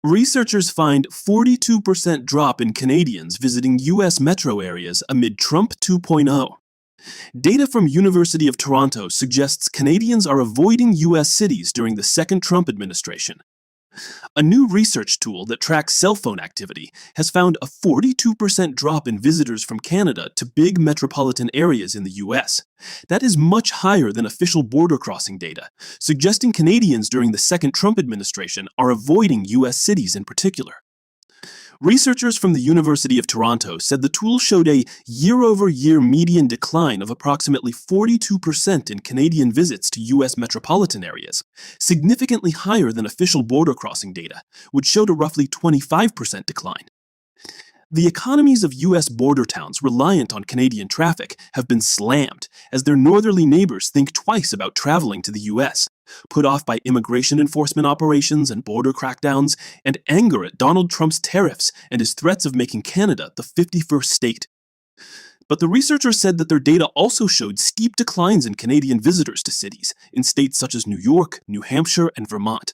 Researchers find 42% drop in Canadians visiting U.S. metro areas amid Trump 2.0. Data from University of Toronto suggests Canadians are avoiding U.S. cities during the second Trump administration. A new research tool that tracks cell phone activity has found a 42% drop in visitors from Canada to big metropolitan areas in the US. That is much higher than official border crossing data, suggesting Canadians during the second Trump administration are avoiding US cities in particular. Researchers from the University of Toronto said the tool showed a year-over-year median decline of approximately 42% in Canadian visits to U.S. metropolitan areas, significantly higher than official border crossing data, which showed a roughly 25% decline. The economies of U.S. border towns reliant on Canadian traffic have been slammed as their northerly neighbors think twice about traveling to the U.S., put off by immigration enforcement operations and border crackdowns, and anger at Donald Trump's tariffs and his threats of making Canada the 51st state. But the researchers said that their data also showed steep declines in Canadian visitors to cities in states such as New York, New Hampshire, and Vermont.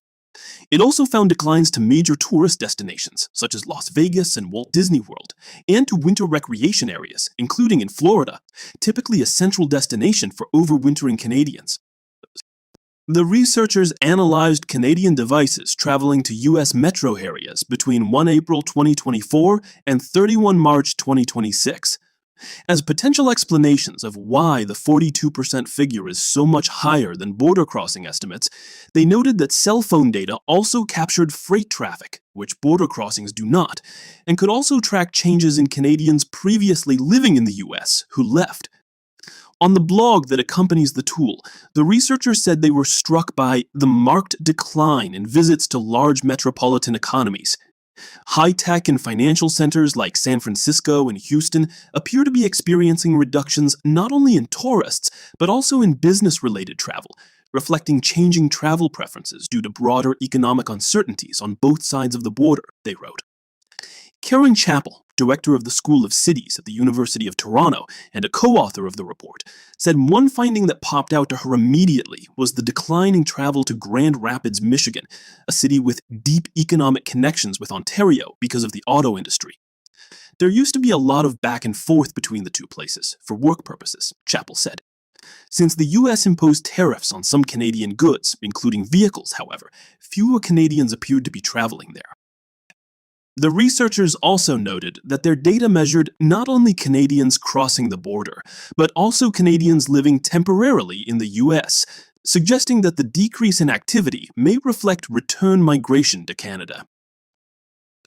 It also found declines to major tourist destinations, such as Las Vegas and Walt Disney World, and to winter recreation areas, including in Florida, typically a central destination for overwintering Canadians. The researchers analyzed Canadian devices traveling to U.S. metro areas between 1 April 2024 and 31 March 2026. As potential explanations of why the 42% figure is so much higher than border crossing estimates, they noted that cell phone data also captured freight traffic, which border crossings do not, and could also track changes in Canadians previously living in the US who left. On the blog that accompanies the tool, the researchers said they were struck by the marked decline in visits to large metropolitan economies. High-tech and financial centers like San Francisco and Houston appear to be experiencing reductions not only in tourists, but also in business-related travel, reflecting changing travel preferences due to broader economic uncertainties on both sides of the border, they wrote. Karen Chappell, director of the School of Cities at the University of Toronto and a co-author of the report, said one finding that popped out to her immediately was the declining travel to Grand Rapids, Michigan, a city with deep economic connections with Ontario because of the auto industry. There used to be a lot of back and forth between the two places for work purposes, Chappell said. Since the U.S. imposed tariffs on some Canadian goods, including vehicles, however, fewer Canadians appeared to be traveling there. The researchers also noted that their data measured not only Canadians crossing the border, but also Canadians living temporarily in the US, suggesting that the decrease in activity may reflect return migration to Canada.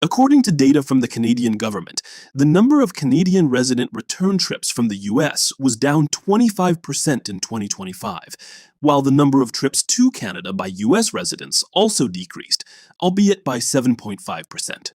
According to data from the Canadian government, the number of Canadian resident return trips from the US was down 25% in 2025, while the number of trips to Canada by US residents also decreased, albeit by 7.5%.